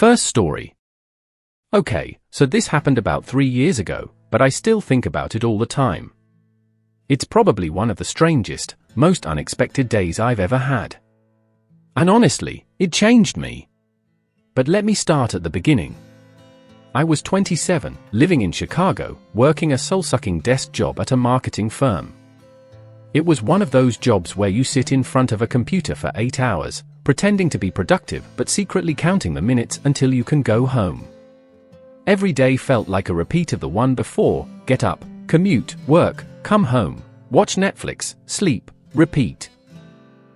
First story. Okay, so this happened about 3 years ago, but I still think about it all the time. It's probably one of the strangest, most unexpected days I've ever had. And honestly, it changed me. But let me start at the beginning. I was 27, living in Chicago, working a soul-sucking desk job at a marketing firm. It was one of those jobs where you sit in front of a computer for 8 hours, pretending to be productive but secretly counting the minutes until you can go home. Every day felt like a repeat of the one before: get up, commute, work, come home, watch Netflix, sleep, repeat.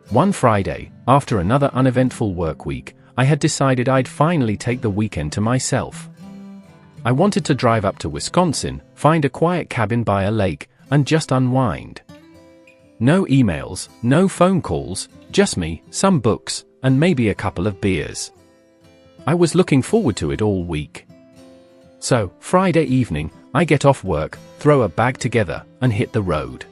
One Friday, after another uneventful work week, I had decided I'd finally take the weekend to myself. I wanted to drive up to Wisconsin, find a quiet cabin by a lake, and just unwind. No emails, no phone calls, just me, some books, and maybe a couple of beers. I was looking forward to it all week. So, Friday evening, I get off work, throw a bag together, and hit the road.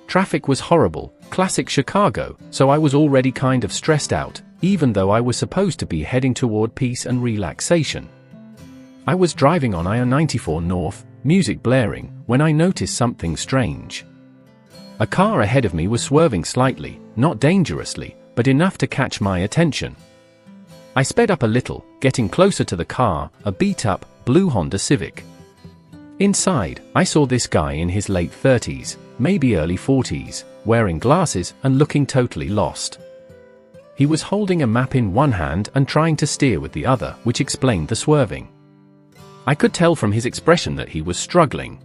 Traffic was horrible, classic Chicago, so I was already kind of stressed out, even though I was supposed to be heading toward peace and relaxation. I was driving on I-94 North, music blaring, when I noticed something strange. A car ahead of me was swerving slightly, not dangerously, but enough to catch my attention. I sped up a little, getting closer to the car, a beat-up, blue Honda Civic. Inside, I saw this guy in his late 30s, maybe early 40s, wearing glasses and looking totally lost. He was holding a map in one hand and trying to steer with the other, which explained the swerving. I could tell from his expression that he was struggling.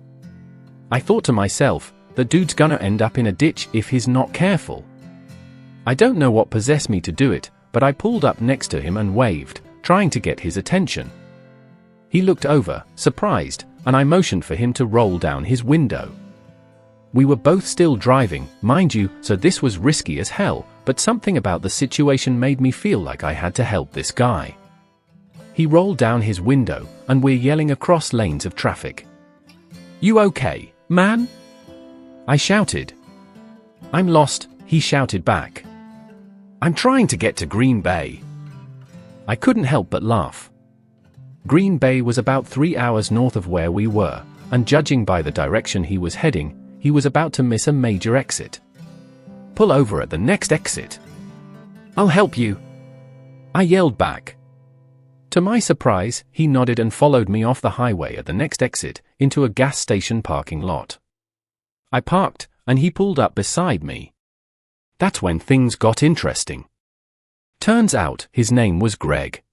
I thought to myself, the dude's gonna end up in a ditch if he's not careful. I don't know what possessed me to do it, but I pulled up next to him and waved, trying to get his attention. He looked over, surprised, and I motioned for him to roll down his window. We were both still driving, mind you, so this was risky as hell, but something about the situation made me feel like I had to help this guy. He rolled down his window, and we're yelling across lanes of traffic. "You okay, man?" I shouted. "I'm lost," he shouted back. "I'm trying to get to Green Bay." I couldn't help but laugh. Green Bay was about 3 hours north of where we were, and judging by the direction he was heading, he was about to miss a major exit. "Pull over at the next exit." "I'll help you," I yelled back. To my surprise, he nodded and followed me off the highway at the next exit, into a gas station parking lot. I parked, and he pulled up beside me. That's when things got interesting. Turns out, his name was Greg.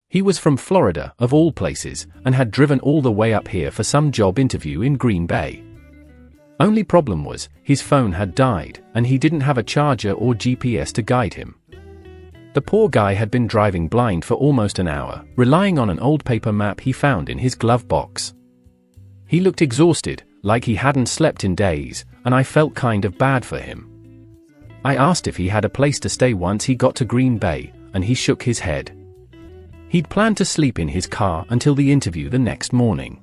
He was from Florida, of all places, and had driven all the way up here for some job interview in Green Bay. Only problem was, his phone had died, and he didn't have a charger or GPS to guide him. The poor guy had been driving blind for almost an hour, relying on an old paper map he found in his glove box. He looked exhausted, like he hadn't slept in days, and I felt kind of bad for him. I asked if he had a place to stay once he got to Green Bay, and he shook his head. He'd planned to sleep in his car until the interview the next morning.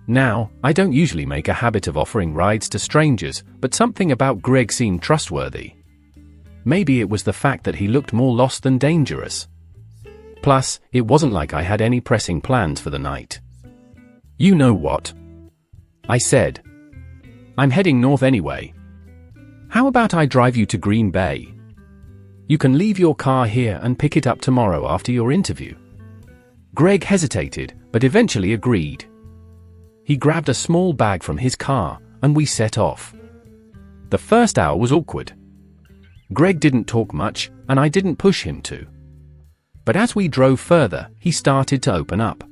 Now, I don't usually make a habit of offering rides to strangers, but something about Greg seemed trustworthy. Maybe it was the fact that he looked more lost than dangerous. Plus, it wasn't like I had any pressing plans for the night. "You know what?" I said. "I'm heading north anyway. How about I drive you to Green Bay? You can leave your car here and pick it up tomorrow after your interview." Greg hesitated, but eventually agreed. He grabbed a small bag from his car, and we set off. The first hour was awkward. Greg didn't talk much, and I didn't push him to. But as we drove further, he started to open up.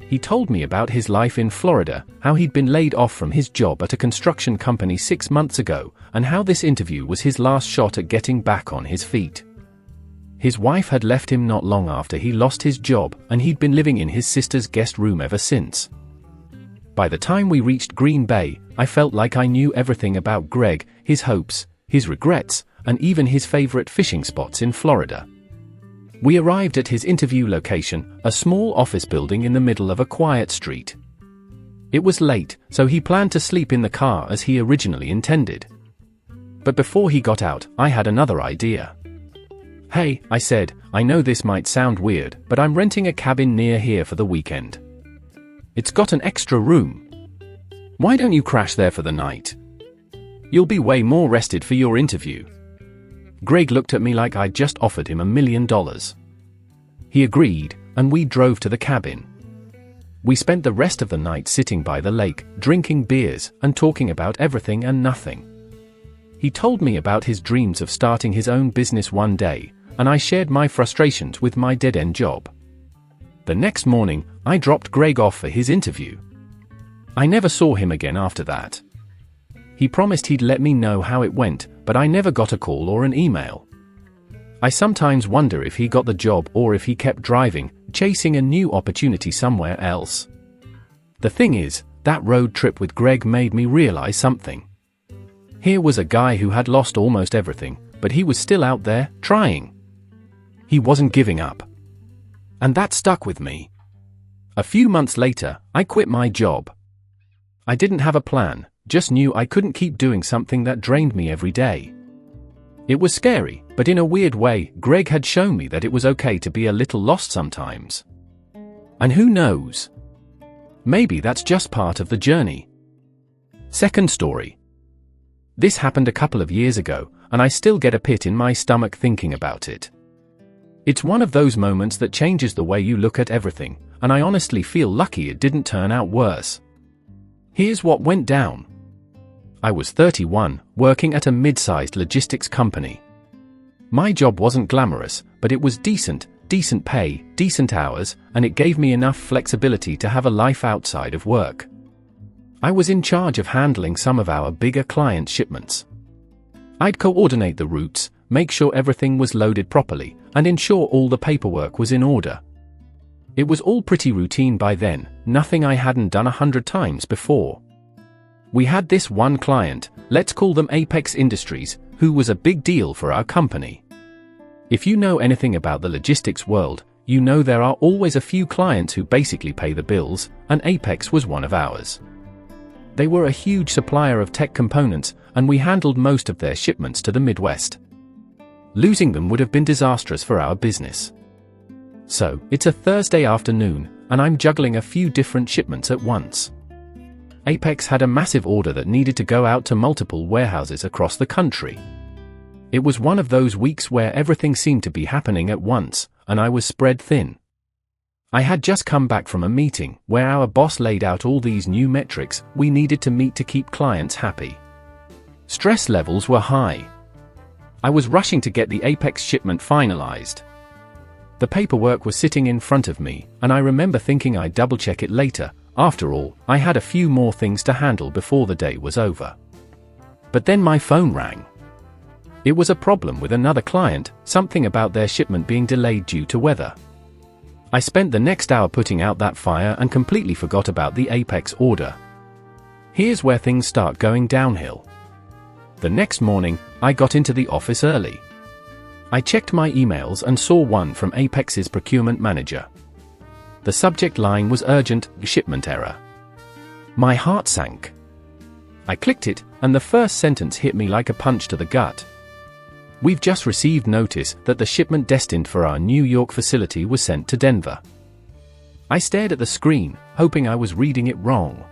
He told me about his life in Florida, how he'd been laid off from his job at a construction company 6 months ago, and how this interview was his last shot at getting back on his feet. His wife had left him not long after he lost his job, and he'd been living in his sister's guest room ever since. By the time we reached Green Bay, I felt like I knew everything about Greg, his hopes, his regrets, and even his favorite fishing spots in Florida. We arrived at his interview location, a small office building in the middle of a quiet street. It was late, so he planned to sleep in the car as he originally intended. But before he got out, I had another idea. "Hey," I said, "I know this might sound weird, but I'm renting a cabin near here for the weekend. It's got an extra room. Why don't you crash there for the night? You'll be way more rested for your interview." Greg looked at me like I'd just offered him $1 million. He agreed, and we drove to the cabin. We spent the rest of the night sitting by the lake, drinking beers, and talking about everything and nothing. He told me about his dreams of starting his own business one day, and I shared my frustrations with my dead-end job. The next morning, I dropped Greg off for his interview. I never saw him again after that. He promised he'd let me know how it went, but I never got a call or an email. I sometimes wonder if he got the job or if he kept driving, chasing a new opportunity somewhere else. The thing is, that road trip with Greg made me realize something. Here was a guy who had lost almost everything, but he was still out there, trying. He wasn't giving up. And that stuck with me. A few months later, I quit my job. I didn't have a plan, just knew I couldn't keep doing something that drained me every day. It was scary, but in a weird way, Greg had shown me that it was okay to be a little lost sometimes. And who knows? Maybe that's just part of the journey. Second story. This happened a couple of years ago, and I still get a pit in my stomach thinking about it. It's one of those moments that changes the way you look at everything, and I honestly feel lucky it didn't turn out worse. Here's what went down. I was 31, working at a mid-sized logistics company. My job wasn't glamorous, but it was decent pay, decent hours, and it gave me enough flexibility to have a life outside of work. I was in charge of handling some of our bigger client shipments. I'd coordinate the routes, make sure everything was loaded properly, and ensure all the paperwork was in order. It was all pretty routine by then, nothing I hadn't done 100 times before. We had this one client, let's call them Apex Industries, who was a big deal for our company. If you know anything about the logistics world, you know there are always a few clients who basically pay the bills, and Apex was one of ours. They were a huge supplier of tech components, and we handled most of their shipments to the Midwest. Losing them would have been disastrous for our business. So, it's a Thursday afternoon, and I'm juggling a few different shipments at once. Apex had a massive order that needed to go out to multiple warehouses across the country. It was one of those weeks where everything seemed to be happening at once, and I was spread thin. I had just come back from a meeting where our boss laid out all these new metrics we needed to meet to keep clients happy. Stress levels were high. I was rushing to get the Apex shipment finalized. The paperwork was sitting in front of me, and I remember thinking I'd double-check it later. After all, I had a few more things to handle before the day was over. But then my phone rang. It was a problem with another client, something about their shipment being delayed due to weather. I spent the next hour putting out that fire and completely forgot about the Apex order. Here's where things start going downhill. The next morning, I got into the office early. I checked my emails and saw one from Apex's procurement manager. The subject line was urgent, shipment error. My heart sank. I clicked it, and the first sentence hit me like a punch to the gut. We've just received notice that the shipment destined for our New York facility was sent to Denver. I stared at the screen, hoping I was reading it wrong.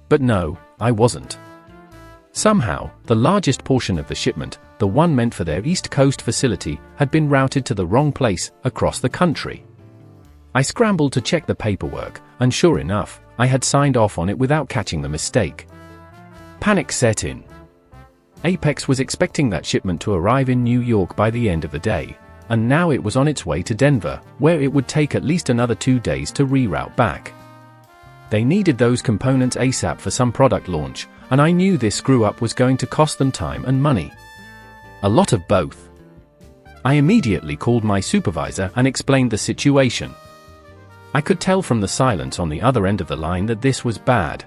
But no, I wasn't. Somehow, the largest portion of the shipment, the one meant for their East Coast facility, had been routed to the wrong place, across the country. I scrambled to check the paperwork, and sure enough, I had signed off on it without catching the mistake. Panic set in. Apex was expecting that shipment to arrive in New York by the end of the day, and now it was on its way to Denver, where it would take at least another 2 days to reroute back. They needed those components ASAP for some product launch, and I knew this screw-up was going to cost them time and money. A lot of both. I immediately called my supervisor and explained the situation. I could tell from the silence on the other end of the line that this was bad.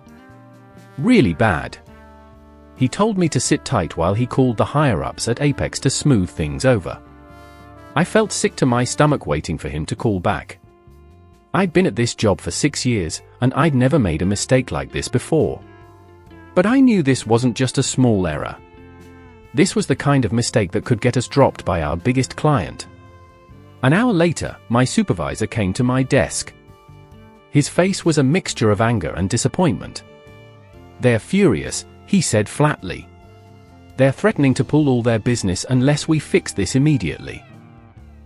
Really bad. He told me to sit tight while he called the higher-ups at Apex to smooth things over. I felt sick to my stomach waiting for him to call back. I'd been at this job for 6 years, and I'd never made a mistake like this before. But I knew this wasn't just a small error. This was the kind of mistake that could get us dropped by our biggest client. An hour later, my supervisor came to my desk. His face was a mixture of anger and disappointment. "They're furious," he said flatly. "They're threatening to pull all their business unless we fix this immediately.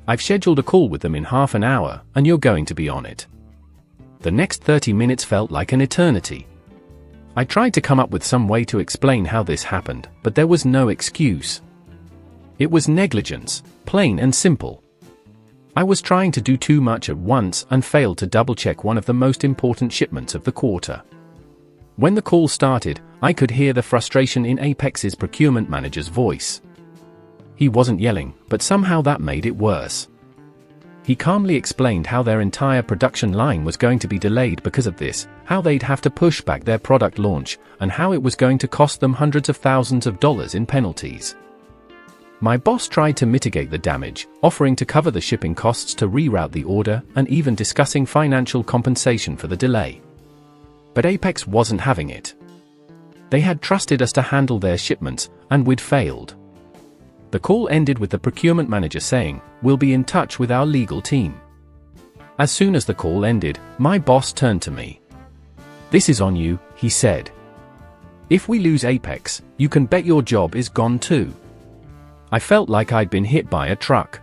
I've scheduled a call with them in half an hour, and you're going to be on it." The next 30 minutes felt like an eternity. I tried to come up with some way to explain how this happened, but there was no excuse. It was negligence, plain and simple. I was trying to do too much at once and failed to double-check one of the most important shipments of the quarter. When the call started, I could hear the frustration in Apex's procurement manager's voice. He wasn't yelling, but somehow that made it worse. He calmly explained how their entire production line was going to be delayed because of this, how they'd have to push back their product launch, and how it was going to cost them hundreds of thousands of dollars in penalties. My boss tried to mitigate the damage, offering to cover the shipping costs to reroute the order and even discussing financial compensation for the delay. But Apex wasn't having it. They had trusted us to handle their shipments, and we'd failed. The call ended with the procurement manager saying, "We'll be in touch with our legal team." As soon as the call ended, my boss turned to me. "This is on you," he said. "If we lose Apex, you can bet your job is gone too." I felt like I'd been hit by a truck.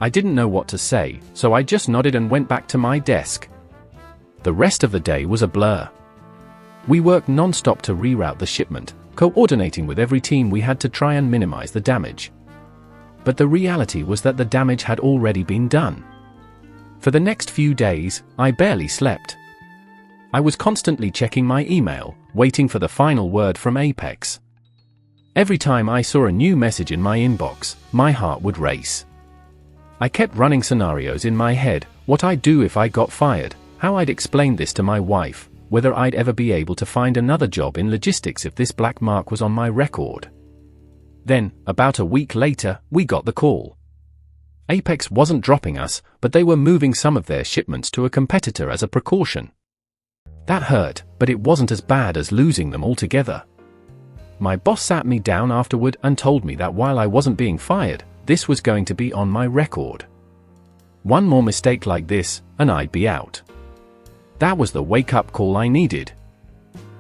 I didn't know what to say, so I just nodded and went back to my desk. The rest of the day was a blur. We worked non-stop to reroute the shipment, coordinating with every team we had to try and minimize the damage. But the reality was that the damage had already been done. For the next few days, I barely slept. I was constantly checking my email, waiting for the final word from Apex. Every time I saw a new message in my inbox, my heart would race. I kept running scenarios in my head: what I'd do if I got fired, how I'd explain this to my wife, whether I'd ever be able to find another job in logistics if this black mark was on my record. Then, about a week later, we got the call. Apex wasn't dropping us, but they were moving some of their shipments to a competitor as a precaution. That hurt, but it wasn't as bad as losing them altogether. My boss sat me down afterward and told me that while I wasn't being fired, this was going to be on my record. One more mistake like this, and I'd be out. That was the wake-up call I needed.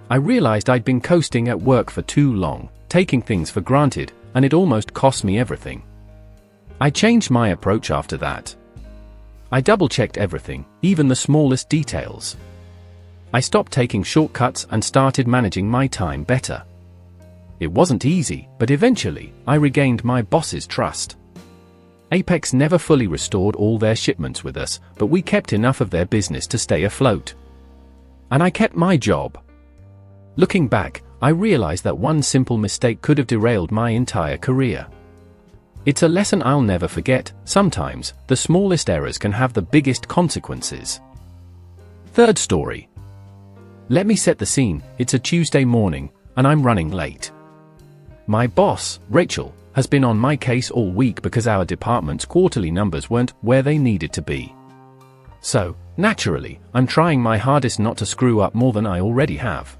I realized I'd been coasting at work for too long, taking things for granted, and it almost cost me everything. I changed my approach after that. I double-checked everything, even the smallest details. I stopped taking shortcuts and started managing my time better. It wasn't easy, but eventually, I regained my boss's trust. Apex never fully restored all their shipments with us, but we kept enough of their business to stay afloat. And I kept my job. Looking back, I realized that one simple mistake could have derailed my entire career. It's a lesson I'll never forget: sometimes, the smallest errors can have the biggest consequences. Third story. Let me set the scene. It's a Tuesday morning, and I'm running late. My boss, Rachel, has been on my case all week because our department's quarterly numbers weren't where they needed to be. So, naturally, I'm trying my hardest not to screw up more than I already have.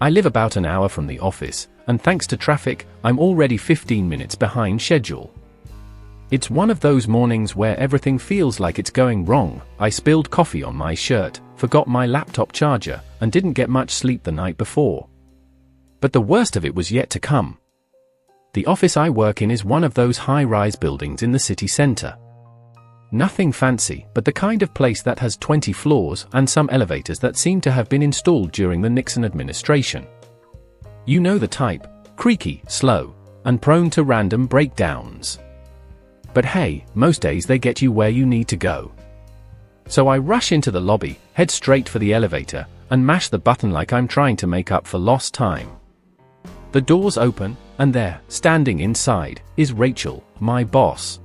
I live about an hour from the office, and thanks to traffic, I'm already 15 minutes behind schedule. It's one of those mornings where everything feels like it's going wrong. I spilled coffee on my shirt, forgot my laptop charger, and didn't get much sleep the night before. But the worst of it was yet to come. The office I work in is one of those high-rise buildings in the city center. Nothing fancy, but the kind of place that has 20 floors and some elevators that seem to have been installed during the Nixon administration. You know the type: creaky, slow, and prone to random breakdowns. But hey, most days they get you where you need to go. So I rush into the lobby, head straight for the elevator, and mash the button like I'm trying to make up for lost time. The doors open, and there, standing inside, is Rachel, my boss.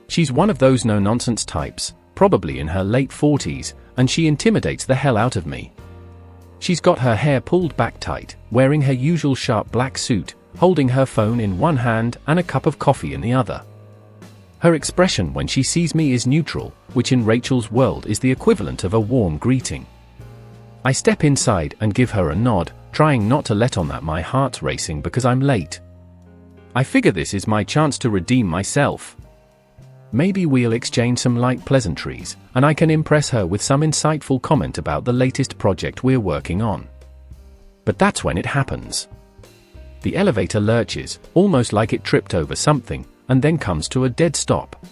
She's one of those no-nonsense types, probably in her late 40s, and she intimidates the hell out of me. She's got her hair pulled back tight, wearing her usual sharp black suit, holding her phone in one hand and a cup of coffee in the other. Her expression when she sees me is neutral, which in Rachel's world is the equivalent of a warm greeting. I step inside and give her a nod, trying not to let on that my heart's racing because I'm late. I figure this is my chance to redeem myself. Maybe we'll exchange some light pleasantries, and I can impress her with some insightful comment about the latest project we're working on. But that's when it happens. The elevator lurches, almost like it tripped over something, and then comes to a dead stop.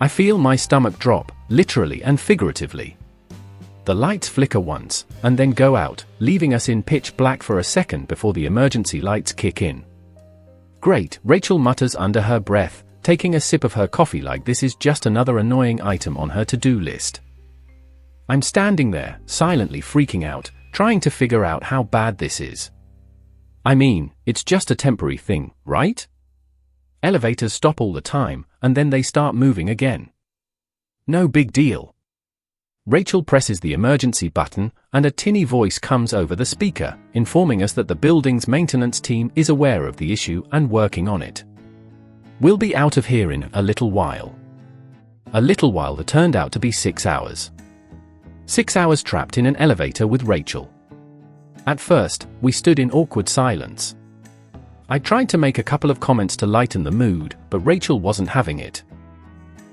I feel my stomach drop, literally and figuratively. The lights flicker once, and then go out, leaving us in pitch black for a second before the emergency lights kick in. Great, Rachel mutters under her breath, taking a sip of her coffee like this is just another annoying item on her to-do list. I'm standing there, silently freaking out, trying to figure out how bad this is. I mean, it's just a temporary thing, right? Elevators stop all the time, and then they start moving again. No big deal. Rachel presses the emergency button, and a tinny voice comes over the speaker, informing us that the building's maintenance team is aware of the issue and working on it. We'll be out of here in a little while. A little while that turned out to be 6 hours. 6 hours trapped in an elevator with Rachel. At first, we stood in awkward silence. I tried to make a couple of comments to lighten the mood, but Rachel wasn't having it.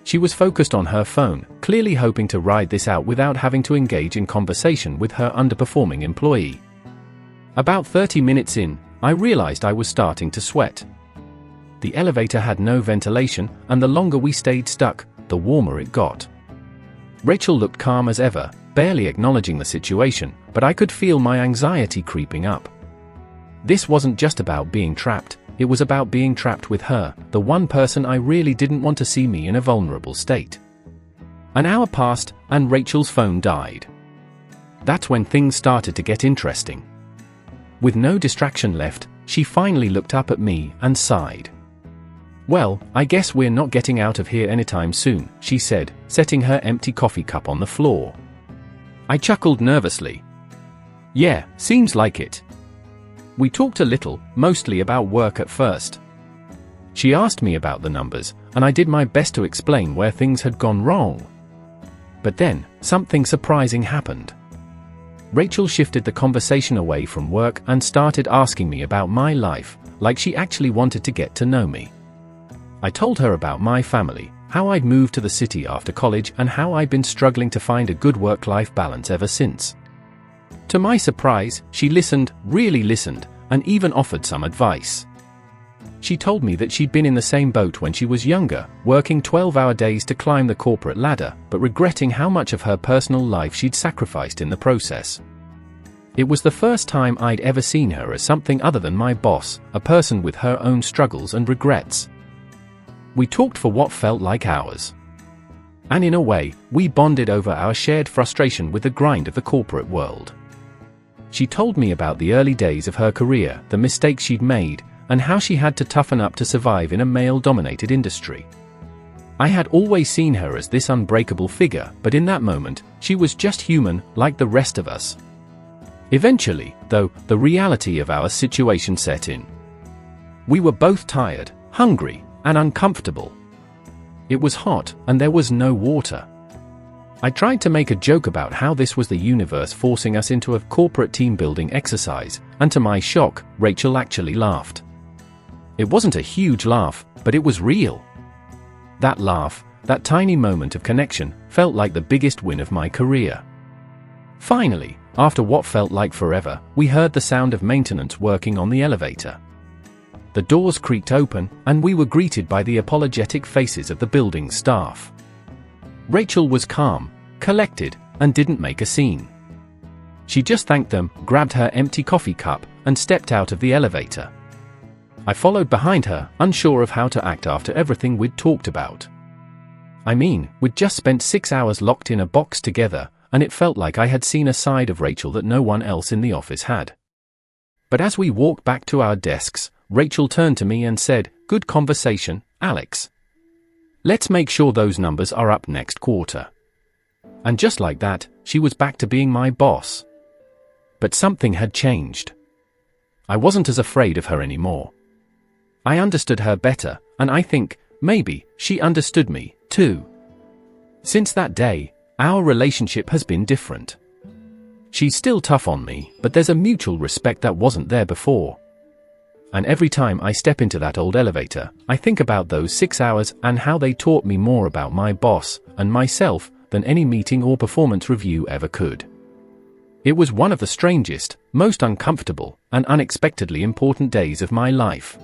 She was focused on her phone, clearly hoping to ride this out without having to engage in conversation with her underperforming employee. About 30 minutes in, I realized I was starting to sweat. The elevator had no ventilation, and the longer we stayed stuck, the warmer it got. Rachel looked calm as ever, barely acknowledging the situation, but I could feel my anxiety creeping up. This wasn't just about being trapped, it was about being trapped with her, the one person I really didn't want to see me in a vulnerable state. An hour passed, and Rachel's phone died. That's when things started to get interesting. With no distraction left, she finally looked up at me and sighed. "Well, I guess we're not getting out of here anytime soon," she said, setting her empty coffee cup on the floor. I chuckled nervously. "Yeah, seems like it." We talked a little, mostly about work at first. She asked me about the numbers, and I did my best to explain where things had gone wrong. But then, something surprising happened. Rachel shifted the conversation away from work and started asking me about my life, like she actually wanted to get to know me. I told her about my family, how I'd moved to the city after college and how I'd been struggling to find a good work-life balance ever since. To my surprise, she listened, really listened, and even offered some advice. She told me that she'd been in the same boat when she was younger, working 12-hour days to climb the corporate ladder, but regretting how much of her personal life she'd sacrificed in the process. It was the first time I'd ever seen her as something other than my boss, a person with her own struggles and regrets. We talked for what felt like hours. And in a way, we bonded over our shared frustration with the grind of the corporate world. She told me about the early days of her career, the mistakes she'd made, and how she had to toughen up to survive in a male-dominated industry. I had always seen her as this unbreakable figure, but in that moment, she was just human, like the rest of us. Eventually, though, the reality of our situation set in. We were both tired, hungry, and uncomfortable. It was hot, and there was no water. I tried to make a joke about how this was the universe forcing us into a corporate team-building exercise, and to my shock, Rachel actually laughed. It wasn't a huge laugh, but it was real. That laugh, that tiny moment of connection, felt like the biggest win of my career. Finally, after what felt like forever, we heard the sound of maintenance working on the elevator. The doors creaked open, and we were greeted by the apologetic faces of the building's staff. Rachel was calm, collected, and didn't make a scene. She just thanked them, grabbed her empty coffee cup, and stepped out of the elevator. I followed behind her, unsure of how to act after everything we'd talked about. I mean, we'd just spent 6 hours locked in a box together, and it felt like I had seen a side of Rachel that no one else in the office had. But as we walked back to our desks, Rachel turned to me and said, "Good conversation, Alex. Let's make sure those numbers are up next quarter." And just like that, she was back to being my boss. But something had changed. I wasn't as afraid of her anymore. I understood her better, and I think, maybe, she understood me, too. Since that day, our relationship has been different. She's still tough on me, but there's a mutual respect that wasn't there before. And every time I step into that old elevator, I think about those 6 hours and how they taught me more about my boss and myself than any meeting or performance review ever could. It was one of the strangest, most uncomfortable, and unexpectedly important days of my life.